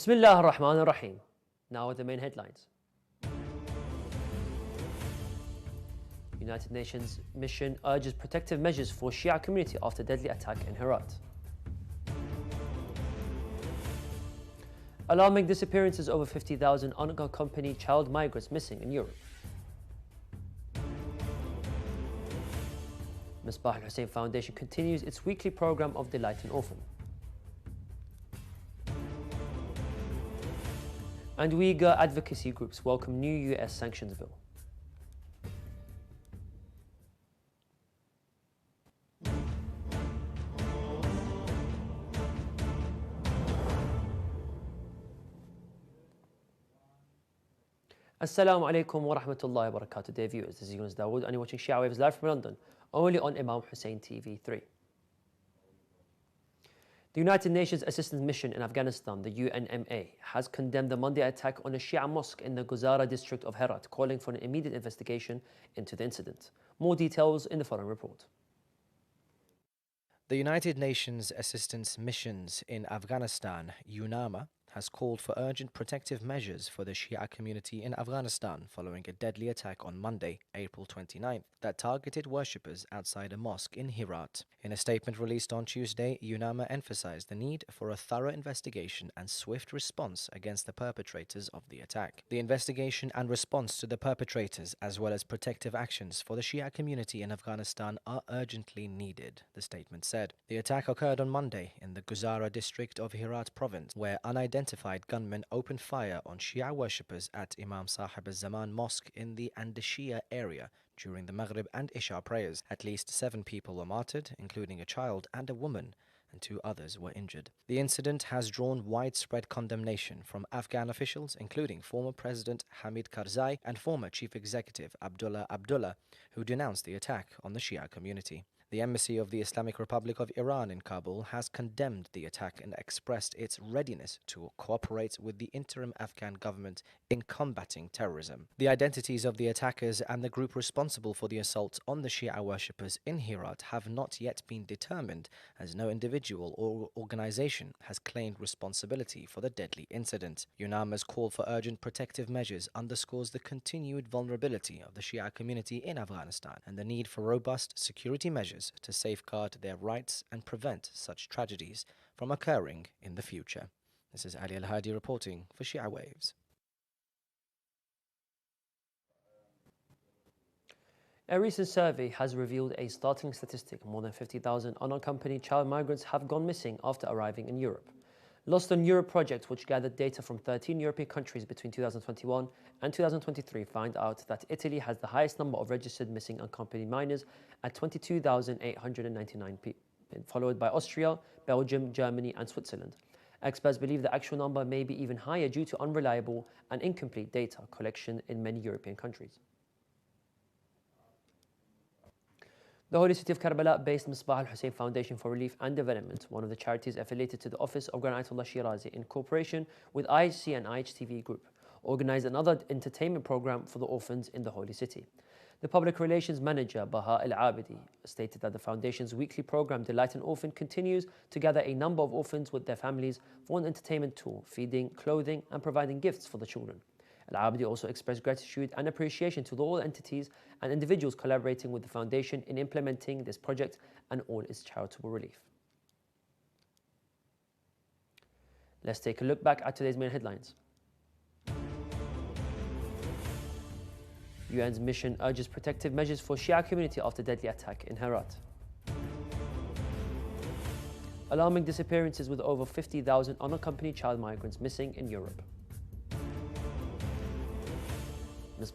Bismillah ar-Rahman ar-Rahim. Now with the main headlines. United Nations mission urges protective measures for Shia community after deadly attack in Herat. Alarming disappearances, over 50,000 unaccompanied child migrants missing in Europe. Imam Hussein Foundation continues its weekly program of Delight an Orphan. And Uyghur advocacy groups welcome new US sanctions bill. Assalamu alaikum wa rahmatullahi wa barakatuh, dear viewers. This is Yunus Dawood and you're watching Shia Waves live from London, only on Imam Hussein TV 3. The United Nations Assistance Mission in Afghanistan, the UNMA, has condemned the Monday attack on a Shia mosque in the Guzara district of Herat, calling for an immediate investigation into the incident. More details in the following report. The United Nations Assistance Missions in Afghanistan, UNAMA, has called for urgent protective measures for the Shia community in Afghanistan following a deadly attack on Monday, April 29th, that targeted worshippers outside a mosque in Herat. In a statement released on Tuesday, UNAMA emphasized the need for a thorough investigation and swift response against the perpetrators of the attack. The investigation and response to the perpetrators, as well as protective actions for the Shia community in Afghanistan, are urgently needed, the statement said. The attack occurred on Monday in the Guzara district of Herat province, where unidentified gunmen opened fire on Shia worshippers at Imam Sahib al-Zaman Mosque in the Andashia area during the Maghrib and Isha prayers. At least 7 people were martyred, including a child and a woman, and 2 others were injured. The incident has drawn widespread condemnation from Afghan officials, including former President Hamid Karzai and former Chief Executive Abdullah, who denounced the attack on the Shia community. The Embassy of the Islamic Republic of Iran in Kabul has condemned the attack and expressed its readiness to cooperate with the interim Afghan government in combating terrorism. The identities of the attackers and the group responsible for the assault on the Shia worshippers in Herat have not yet been determined, as no individual or organization has claimed responsibility for the deadly incident. UNAMA's call for urgent protective measures underscores the continued vulnerability of the Shia community in Afghanistan and the need for robust security measures to safeguard their rights and prevent such tragedies from occurring in the future. This is Ali Al-Hadi reporting for Shia Waves. A recent survey has revealed a startling statistic: more than 50,000 unaccompanied child migrants have gone missing after arriving in Europe. Lost on Europe project, which gathered data from 13 European countries between 2021 and 2023, found out that Italy has the highest number of registered missing unaccompanied minors at 22,899 people, followed by Austria, Belgium, Germany and Switzerland. Experts believe the actual number may be even higher due to unreliable and incomplete data collection in many European countries. The Holy City of Karbala based Imam Hussein Foundation for Relief and Development, one of the charities affiliated to the Office of Grand Ayatollah Shirazi, in cooperation with IHC and IHTV Group, organized another entertainment program for the orphans in the Holy City. The public relations manager, Baha Al-Abidi, stated that the foundation's weekly program Delight an Orphan continues to gather a number of orphans with their families for an entertainment tour, feeding, clothing and providing gifts for the children. Al-Abidi also expressed gratitude and appreciation to all entities and individuals collaborating with the foundation in implementing this project and all its charitable relief. Let's take a look back at today's main headlines. UN's mission urges protective measures for Shia community after deadly attack in Herat. Alarming disappearances, with over 50,000 unaccompanied child migrants missing in Europe.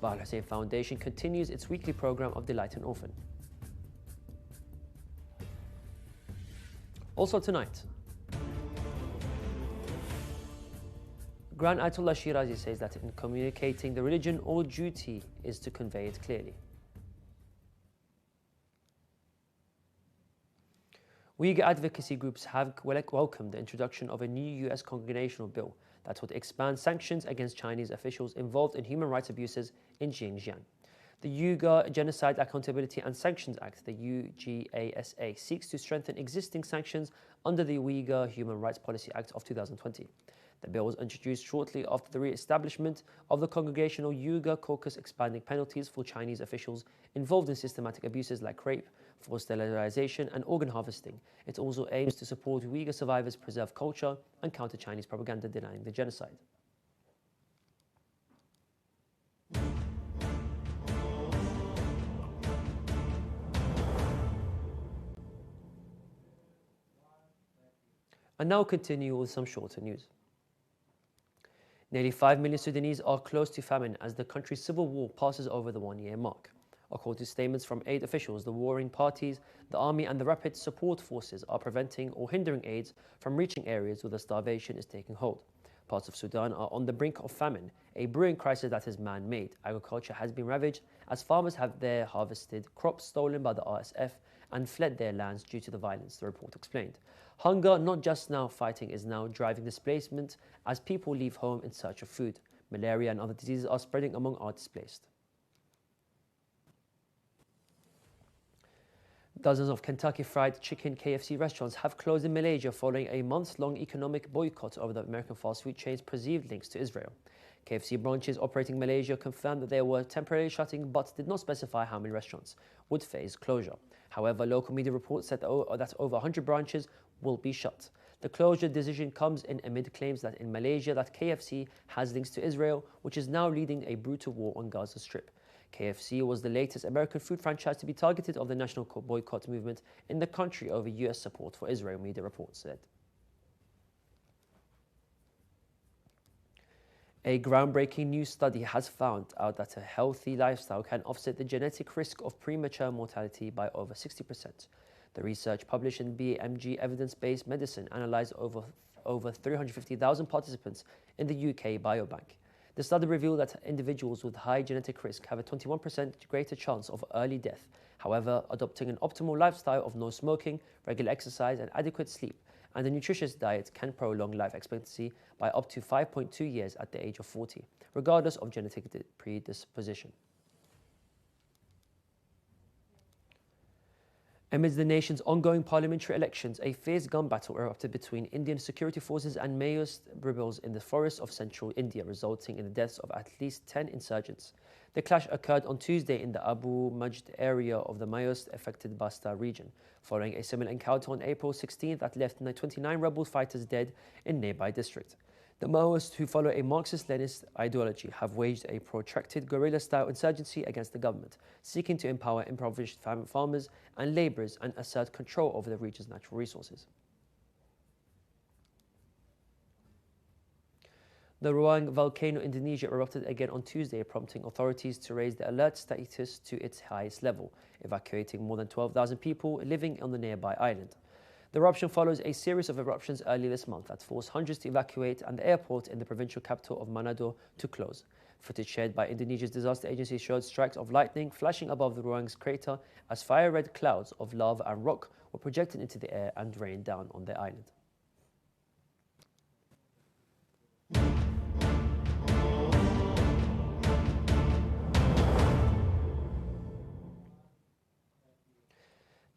Imam Hussein Foundation continues its weekly program of Delight an Orphan. Also tonight, Grand Ayatollah Shirazi says that in communicating the religion, all duty is to convey it clearly. Uyghur advocacy groups have welcomed the introduction of a new US congregational bill that would expand sanctions against Chinese officials involved in human rights abuses in Xinjiang. The Uyghur Genocide Accountability and Sanctions Act, the UGASA, seeks to strengthen existing sanctions under the Uyghur Human Rights Policy Act of 2020. The bill was introduced shortly after the re-establishment of the Congressional Uyghur Caucus, expanding penalties for Chinese officials involved in systematic abuses like rape, forced sterilization and organ harvesting. It also aims to support Uyghur survivors, preserve culture and counter Chinese propaganda denying the genocide. And now continue with some shorter news. Nearly 5 million Sudanese are close to famine as the country's civil war passes over the one-year mark. According to statements from aid officials, the warring parties, the army and the rapid support forces are preventing or hindering aids from reaching areas where the starvation is taking hold. Parts of Sudan are on the brink of famine, a brewing crisis that is man-made. Agriculture has been ravaged as farmers have their harvested crops stolen by the RSF and fled their lands due to the violence, the report explained. Hunger, not just now fighting, is now driving displacement as people leave home in search of food. Malaria and other diseases are spreading among our displaced. Dozens of Kentucky Fried Chicken (KFC) restaurants have closed in Malaysia following a months-long economic boycott over the American fast food chain's perceived links to Israel. KFC branches operating in Malaysia confirmed that they were temporarily shutting but did not specify how many restaurants would face closure. However, local media reports said that over 100 branches will be shut. The closure decision comes in amid claims that in Malaysia that KFC has links to Israel, which is now leading a brutal war on Gaza Strip. KFC was the latest American food franchise to be targeted of the national boycott movement in the country over US support for Israel, media reports said. A groundbreaking new study has found out that a healthy lifestyle can offset the genetic risk of premature mortality by over 60%. The research published in BMG Evidence-Based Medicine analysed over 350,000 participants in the UK Biobank. The study revealed that individuals with high genetic risk have a 21% greater chance of early death. However, adopting an optimal lifestyle of no smoking, regular exercise and adequate sleep and a nutritious diet can prolong life expectancy by up to 5.2 years at the age of 40, regardless of genetic predisposition. Amidst the nation's ongoing parliamentary elections, a fierce gun battle erupted between Indian security forces and Maoist rebels in the forests of central India, resulting in the deaths of at least 10 insurgents. The clash occurred on Tuesday in the Abu Majd area of the Maoist-affected Basta region, following a similar encounter on April 16th that left 29 rebel fighters dead in nearby district. The Maoists, who follow a Marxist-Leninist ideology, have waged a protracted guerrilla-style insurgency against the government, seeking to empower impoverished farmers and labourers and assert control over the region's natural resources. The Ruang volcano in Indonesia erupted again on Tuesday, prompting authorities to raise the alert status to its highest level, evacuating more than 12,000 people living on the nearby island. The eruption follows a series of eruptions earlier this month that forced hundreds to evacuate and the airport in the provincial capital of Manado to close. Footage shared by Indonesia's disaster agency showed strikes of lightning flashing above the Ruang's crater as fire-red clouds of lava and rock were projected into the air and rained down on the island.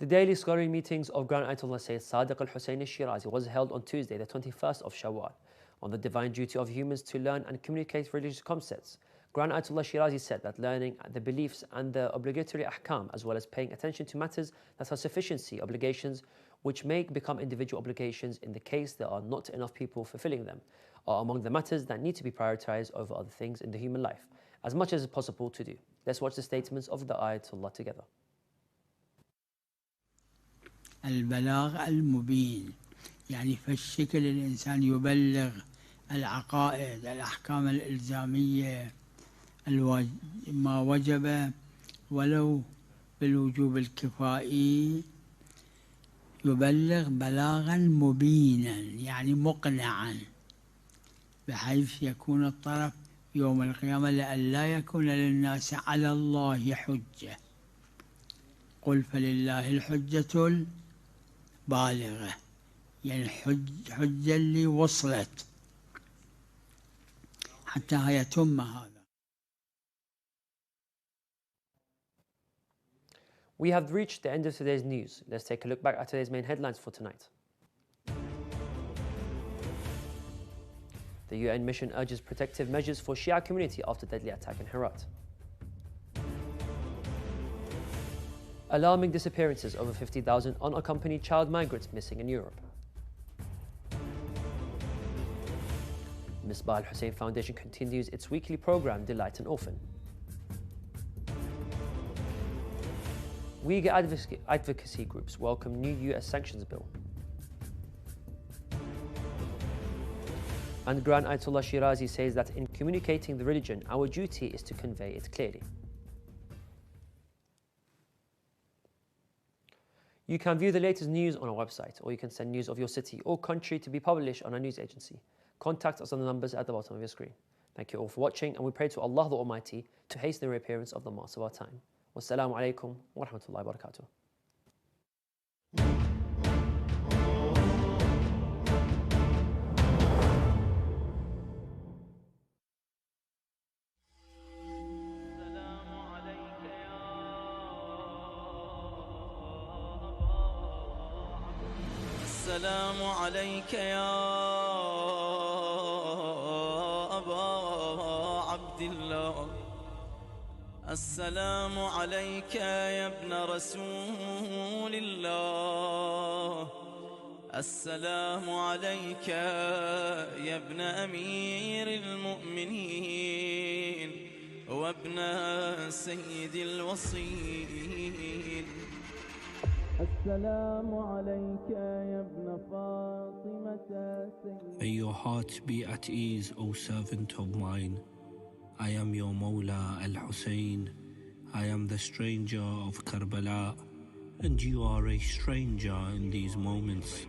The daily scholarly meetings of Grand Ayatollah Sayyid Sadiq al-Hussein al-Shirazi was held on Tuesday, the 21st of Shawwal, on the divine duty of humans to learn and communicate religious concepts. Grand Ayatollah Shirazi said that learning the beliefs and the obligatory ahkam, as well as paying attention to matters that are sufficiency obligations, which may become individual obligations in the case there are not enough people fulfilling them, are among the matters that need to be prioritized over other things in the human life, as much as is possible to do. Let's watch the statements of the Ayatollah together. البلاغ المبين يعني فالشكل الإنسان يبلغ العقائد الأحكام الإلزامية ما وجب ولو بالوجوب الكفائي يبلغ بلاغا مبينا يعني مقنعا بحيث يكون الطرف يوم القيامة لئلا يكون للناس على الله حجة قل فلله الحجة بالغة يعني حجة اللي وصلت حتى يتم هذا. We have reached the end of today's news. Let's take a look back at today's main headlines for tonight. The UN mission urges protective measures for Shia community after deadly attack in Herat. Alarming disappearances, over 50,000 unaccompanied child migrants missing in Europe. Misbah al-Hussein Foundation continues its weekly program Delight an Orphan. Uyghur advocacy groups welcome new US sanctions bill. And Grand Ayatollah Shirazi says that in communicating the religion, our duty is to convey it clearly. You can view the latest news on our website, or you can send news of your city or country to be published on our news agency. Contact us on the numbers at the bottom of your screen. Thank you all for watching, and we pray to Allah the Almighty to hasten the reappearance of the marks of our time. Wassalamu alaikum wa rahmatullahi wa barakatuh. السلام عليك يا أبا عبد الله السلام عليك يا ابن رسول الله السلام عليك يا ابن أمير المؤمنين وابن سيد الوصيين السلام عليك يا ابن فاطمة May your heart be at ease, O servant of mine. I am your Mawla al-Hussein. I am the stranger of Karbala, and you are a stranger in these moments.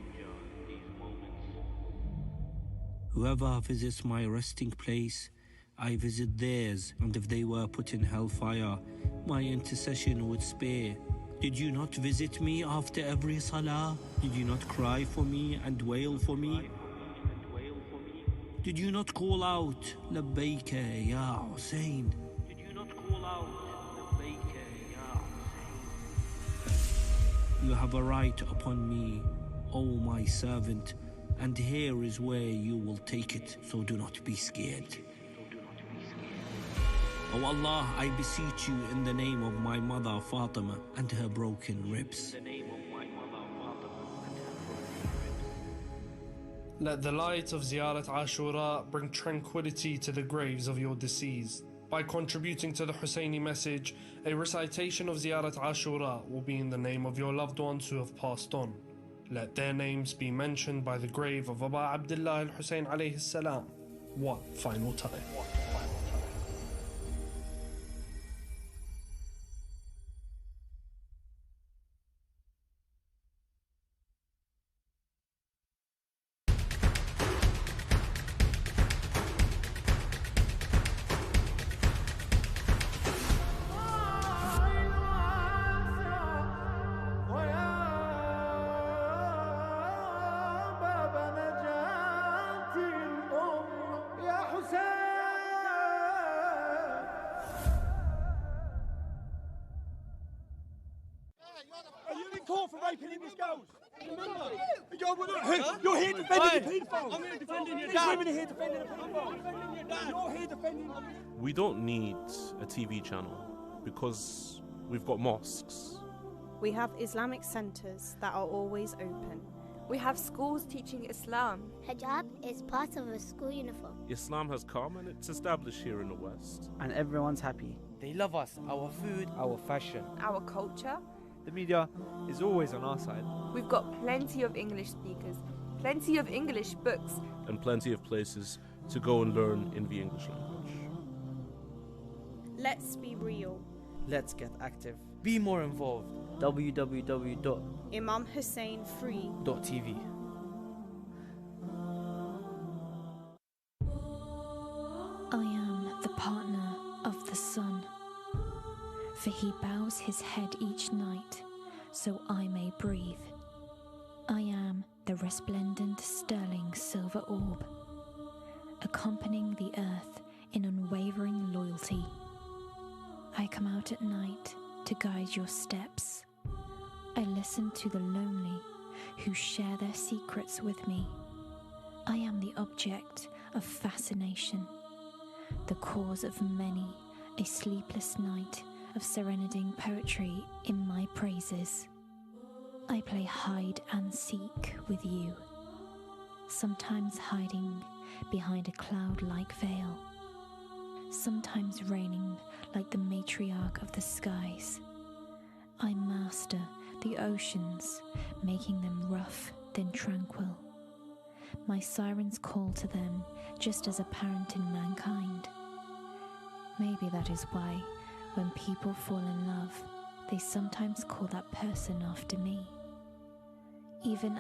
Whoever visits my resting place, I visit theirs, and if they were put in hellfire, my intercession would spare. Did you not visit me after every salah? Did you not cry for me and wail for me? Did you not call out, Labbayka ya Hussein? Did you not call out, Labbayka ya Hussein? You have a right upon me, O my servant, and here is where you will take it, so do not be scared. O Allah, I beseech you in the name of my mother Fatima and her broken ribs. Let the light of Ziyarat Ashura bring tranquility to the graves of your deceased. By contributing to the Husseini message, a recitation of Ziyarat Ashura will be in the name of your loved ones who have passed on. Let their names be mentioned by the grave of Aba Abdullah al-Hussein alayhi salam one final time. For raping English girls. Remember? You're here defending the paedophile. I'm here defending your dad. These women are here defending the paedophile. You're here defending. We don't need a TV channel because we've got mosques. We have Islamic centres that are always open. We have schools teaching Islam. Hijab is part of a school uniform. Islam has come and it's established here in the West. And everyone's happy. They love us, our food, our fashion, our culture. The media is always on our side. We've got plenty of English speakers, plenty of English books, and plenty of places to go and learn in the English language. Let's be real. Let's get active. Be more involved. www.imamhusseinfree.tv. I am the partner of the sun, for he bows his head each night, so I may breathe. I am the resplendent sterling silver orb, accompanying the earth in unwavering loyalty. I come out at night to guide your steps. I listen to the lonely who share their secrets with me. I am the object of fascination, the cause of many a sleepless night of serenading poetry in my praises. I play hide and seek with you, sometimes hiding behind a cloud-like veil, sometimes reigning like the matriarch of the skies. I master the oceans, making them rough then tranquil. My sirens call to them just as apparent in mankind. Maybe that is why, when people fall in love, they sometimes call that person after me. Even